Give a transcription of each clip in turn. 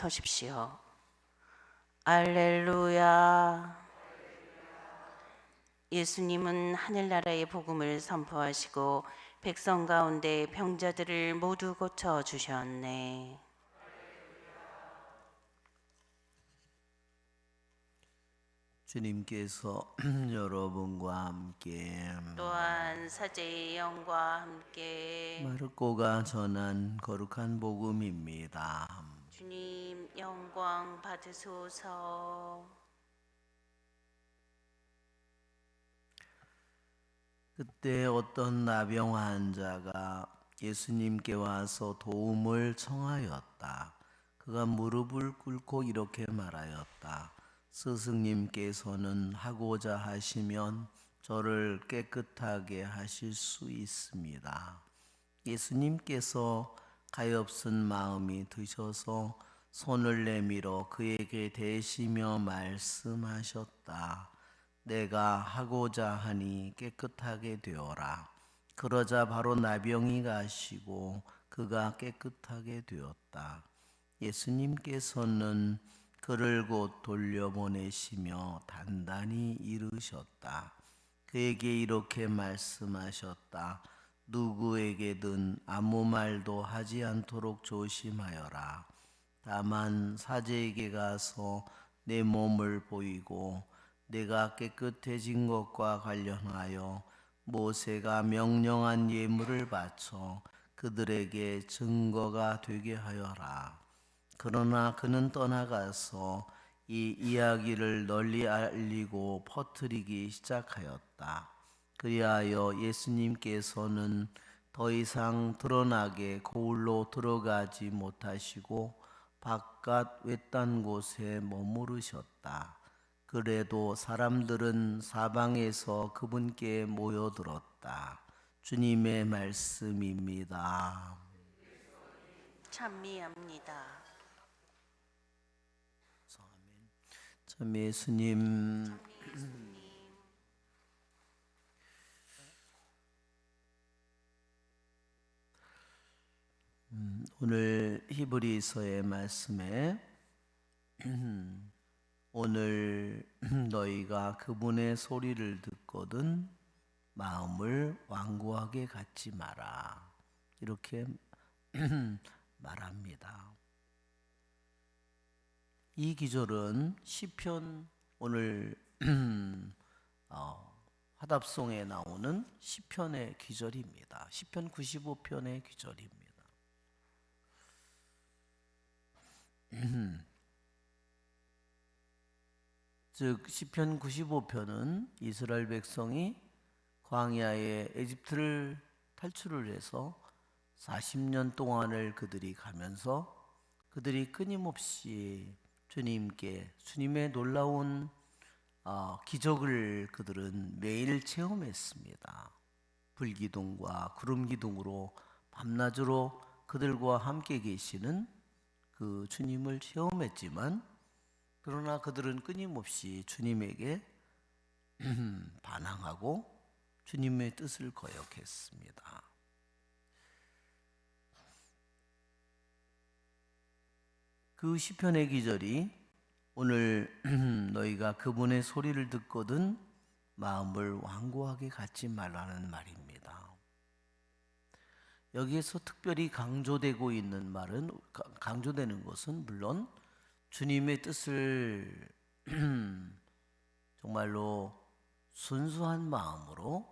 서십시오. 알렐루야. 예수님은 하늘나라의 복음을 선포하시고 백성 가운데 병자들을 모두 고쳐 주셨네. 주님께서 여러분과 함께 또한 사제의 영과 함께 마르코가 전한 거룩한 복음입니다. 주님 영광 받으소서. 그때 어떤 나병 환자가 예수님께 와서 도움을 청하였다. 그가 무릎을 꿇고 이렇게 말하였다. 스승님께서는 하고자 하시면 저를 깨끗하게 하실 수 있습니다. 예수님께서 가엾은 마음이 드셔서 손을 내밀어 그에게 대시며 말씀하셨다. 내가 하고자 하니 깨끗하게 되어라. 그러자 바로 나병이 가시고 그가 깨끗하게 되었다. 예수님께서는 그를 곧 돌려보내시며 단단히 이르셨다. 그에게 이렇게 말씀하셨다. 누구에게든 아무 말도 하지 않도록 조심하여라. 다만 사제에게 가서 내 몸을 보이고 내가 깨끗해진 것과 관련하여 모세가 명령한 예물을 바쳐 그들에게 증거가 되게 하여라. 그러나 그는 떠나가서 이 이야기를 널리 알리고 퍼뜨리기 시작하였다. 그리하여 예수님께서는 더 이상 드러나게 거울로 들어가지 못하시고 바깥 외딴 곳에 머무르셨다. 그래도 사람들은 사방에서 그분께 모여들었다. 주님의 말씀입니다. 찬미합니다. 참 예수님, 오늘 히브리서의 말씀에 오늘 너희가 그분의 소리를 듣거든 마음을 완고하게 갖지 마라. 이렇게 말합니다. 이 기절은 시편 오늘 화답송에 나오는 시편의 기절입니다. 시편 95편의 기절입니다. 즉 시편 95편은 이스라엘 백성이 광야에 에집트를 탈출을 해서 40년 동안을 그들이 가면서 그들이 끊임없이 주님의 놀라운 기적을 그들은 매일 체험했습니다. 불기둥과 구름기둥으로 밤낮으로 그들과 함께 계시는 그 주님을 체험했지만 그러나 그들은 끊임없이 주님에게 반항하고 주님의 뜻을 거역했습니다. 그 시편의 기절이 오늘 너희가 그분의 소리를 듣거든 마음을 완고하게 갖지 말라는 말입니다. 여기에서 특별히 강조되는 것은 물론 주님의 뜻을 정말로 순수한 마음으로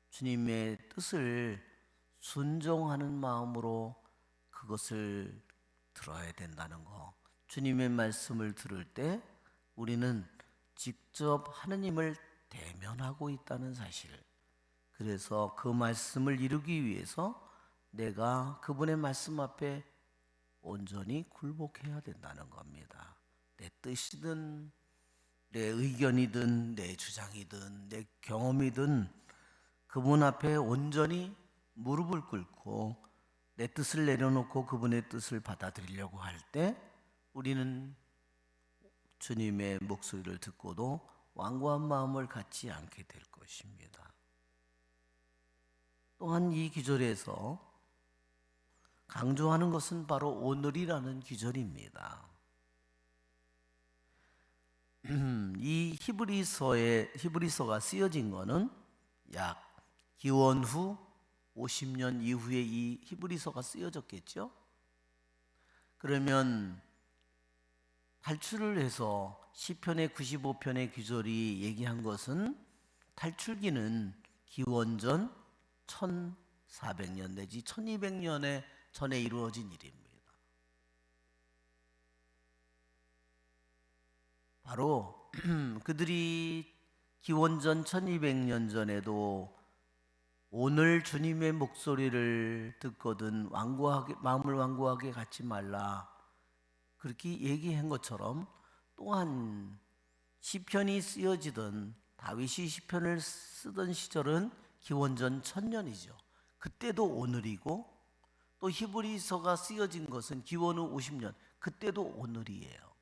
주님의 뜻을 순종하는 마음으로 그것을 들어야 된다는 거. 주님의 말씀을 들을 때 우리는 직접 하느님을 대면하고 있다는 사실. 그래서 그 말씀을 이루기 위해서 내가 그분의 말씀 앞에 온전히 굴복해야 된다는 겁니다. 내 뜻이든 내 의견이든 내 주장이든 내 경험이든 그분 앞에 온전히 무릎을 꿇고 내 뜻을 내려놓고 그분의 뜻을 받아들이려고 할 때 우리는 주님의 목소리를 듣고도 완고한 마음을 갖지 않게 될 것입니다. 또한 이 기절에서 강조하는 것은 바로 오늘이라는 기절입니다. 이 히브리서가 쓰여진 것은 약 기원 후 50년 이후에 이 히브리서가 쓰여졌겠죠. 그러면 탈출을 해서 시편의 95편의 귀절이 얘기한 것은 탈출기는 기원전 1400년 내지 1200년에 전에 이루어진 일입니다. 바로 그들이 기원전 1200년 전에도 오늘 주님의 목소리를 듣거든 마음을 완고하게 갖지 말라 그렇게 얘기한 것처럼, 또한 시편이 쓰여지던 다윗이 시편을 쓰던 시절은 기원전 1000년이죠. 그때도 오늘이고, 또 히브리서가 쓰여진 것은 기원 후 50년, 그때도 오늘이에요.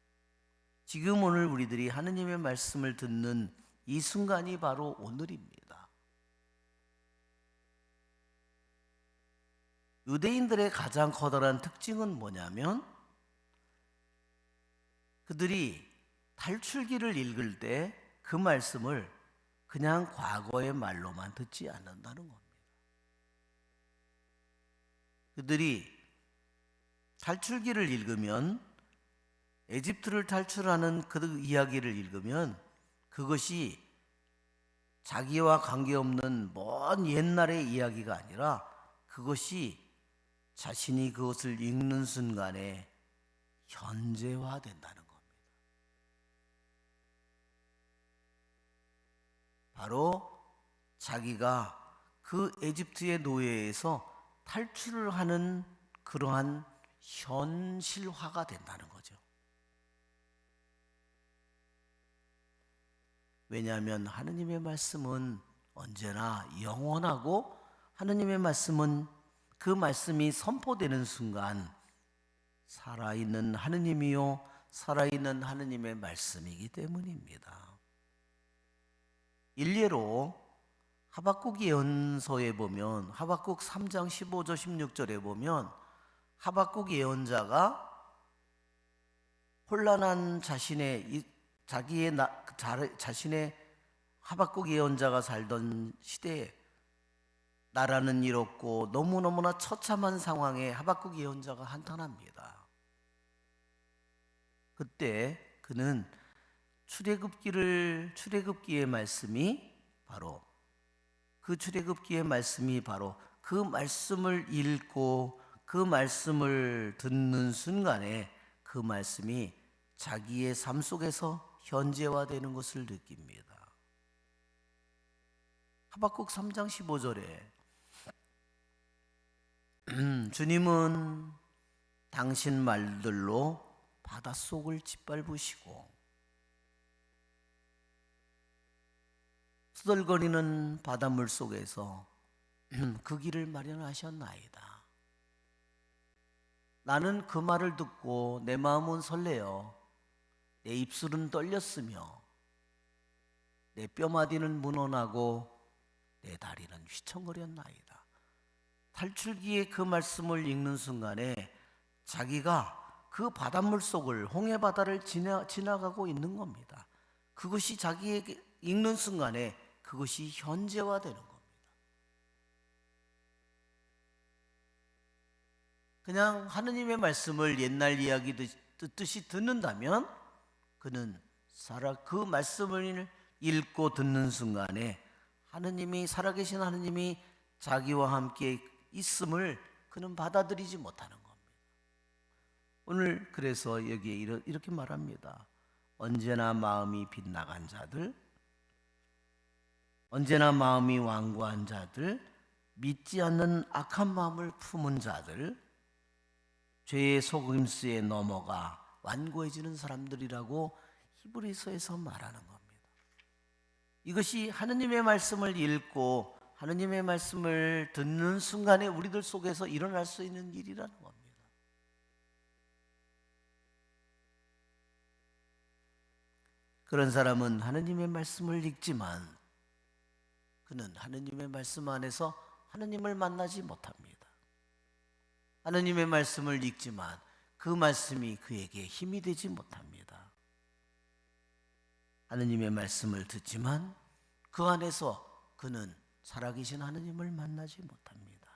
지금 오늘 우리들이 하느님의 말씀을 듣는 이 순간이 바로 오늘입니다. 유대인들의 가장 커다란 특징은 뭐냐면, 그들이 탈출기를 읽을 때 그 말씀을 그냥 과거의 말로만 듣지 않는다는 겁니다. 그들이 탈출기를 읽으면, 에집트를 탈출하는 그 이야기를 읽으면 그것이 자기와 관계없는 먼 옛날의 이야기가 아니라 그것이 자신이 그것을 읽는 순간에 현재화된다는 겁니다. 바로 자기가 그 에집트의 노예에서 탈출을 하는 그러한 현실화가 된다는 거죠. 왜냐하면 하느님의 말씀은 언제나 영원하고, 하느님의 말씀은 그 말씀이 선포되는 순간 살아있는 하느님이요 살아있는 하느님의 말씀이기 때문입니다. 일례로 하박국 예언서에 보면, 하박국 3장 15절 16절에 보면 하박국 예언자가 혼란한 자신의 하박국 예언자가 살던 시대에 나라는 이렇고 너무너무나 처참한 상황에 하박국 예언자가 한탄합니다. 그때 그는 출애굽기의 말씀이 바로 그 말씀을 읽고 그 말씀을 듣는 순간에 그 말씀이 자기의 삶 속에서 현재화되는 것을 느낍니다. 하박국 3장 15절에 주님은 당신 말들로 바닷속을 짓밟으시고 수덜거리는 바닷물 속에서 그 길을 마련하셨나이다. 나는 그 말을 듣고 내 마음은 설레어 내 입술은 떨렸으며 내 뼈마디는 문어나고 내 다리는 휘청거렸나이다. 탈출기에 그 말씀을 읽는 순간에 자기가 그 바닷물 속을, 홍해바다를 지나가고 있는 겁니다. 그것이 자기에게 읽는 순간에 그것이 현재화되는 겁니다. 그냥 하느님의 말씀을 옛날 이야기 듣듯이 듣는다면 그는 그 말씀을 읽고 듣는 순간에 하느님이, 살아계신 하느님이 자기와 함께 있음을 그는 받아들이지 못하는 겁니다. 오늘 그래서 여기에 이렇게 말합니다. 언제나 마음이 빗나간 자들, 언제나 마음이 완고한 자들, 믿지 않는 악한 마음을 품은 자들, 죄의 속임수에 넘어가 완고해지는 사람들이라고 히브리서에서 말하는 겁니다. 이것이 하느님의 말씀을 읽고 하느님의 말씀을 듣는 순간에 우리들 속에서 일어날 수 있는 일이라는 겁니다. 그런 사람은 하느님의 말씀을 읽지만 그는 하느님의 말씀 안에서 하느님을 만나지 못합니다. 하느님의 말씀을 읽지만 그 말씀이 그에게 힘이 되지 못합니다. 하느님의 말씀을 듣지만 그 안에서 그는 살아계신 하느님을 만나지 못합니다.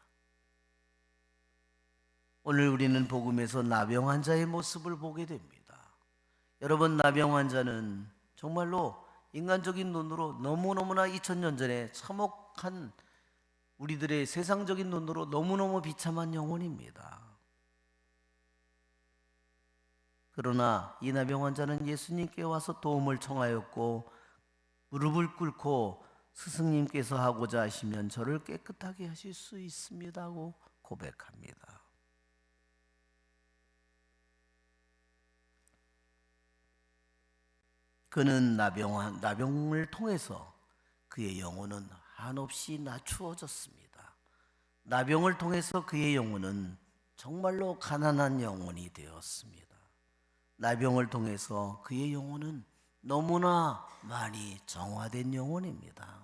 오늘 우리는 복음에서 나병 환자의 모습을 보게 됩니다. 여러분, 나병 환자는 정말로 인간적인 눈으로 너무너무나 2000년 전에 참혹한 우리들의 세상적인 눈으로 너무너무 비참한 영혼입니다. 그러나 이 나병 환자는 예수님께 와서 도움을 청하였고 무릎을 꿇고 스승님께서 하고자 하시면 저를 깨끗하게 하실 수 있습니다 하고 고백합니다. 그는 나병을 통해서 그의 영혼은 한없이 낮추어졌습니다. 나병을 통해서 그의 영혼은 정말로 가난한 영혼이 되었습니다. 나병을 통해서 그의 영혼은 너무나 많이 정화된 영혼입니다.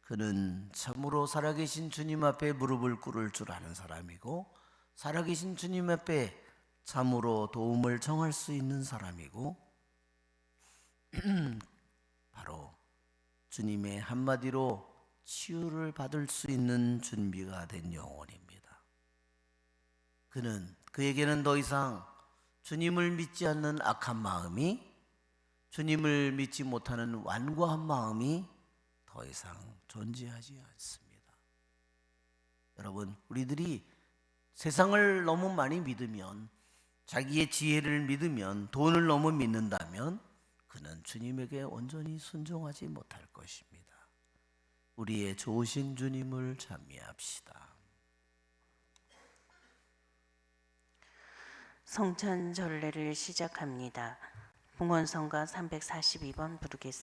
그는 참으로 살아계신 주님 앞에 무릎을 꿇을 줄 아는 사람이고 살아계신 주님 앞에 참으로 도움을 청할 수 있는 사람이고 바로 주님의 한마디로 치유를 받을 수 있는 준비가 된 영혼입니다. 그에게는 더 이상 주님을 믿지 않는 악한 마음이, 주님을 믿지 못하는 완고한 마음이 더 이상 존재하지 않습니다. 여러분, 우리들이 세상을 너무 많이 믿으면, 자기의 지혜를 믿으면, 돈을 너무 믿는다면 그는 주님에게 온전히 순종하지 못할 것입니다. 우리의 좋으신 주님을 찬미합시다. 성찬 전례를 시작합니다. 봉헌성가 342번 부르겠습니다.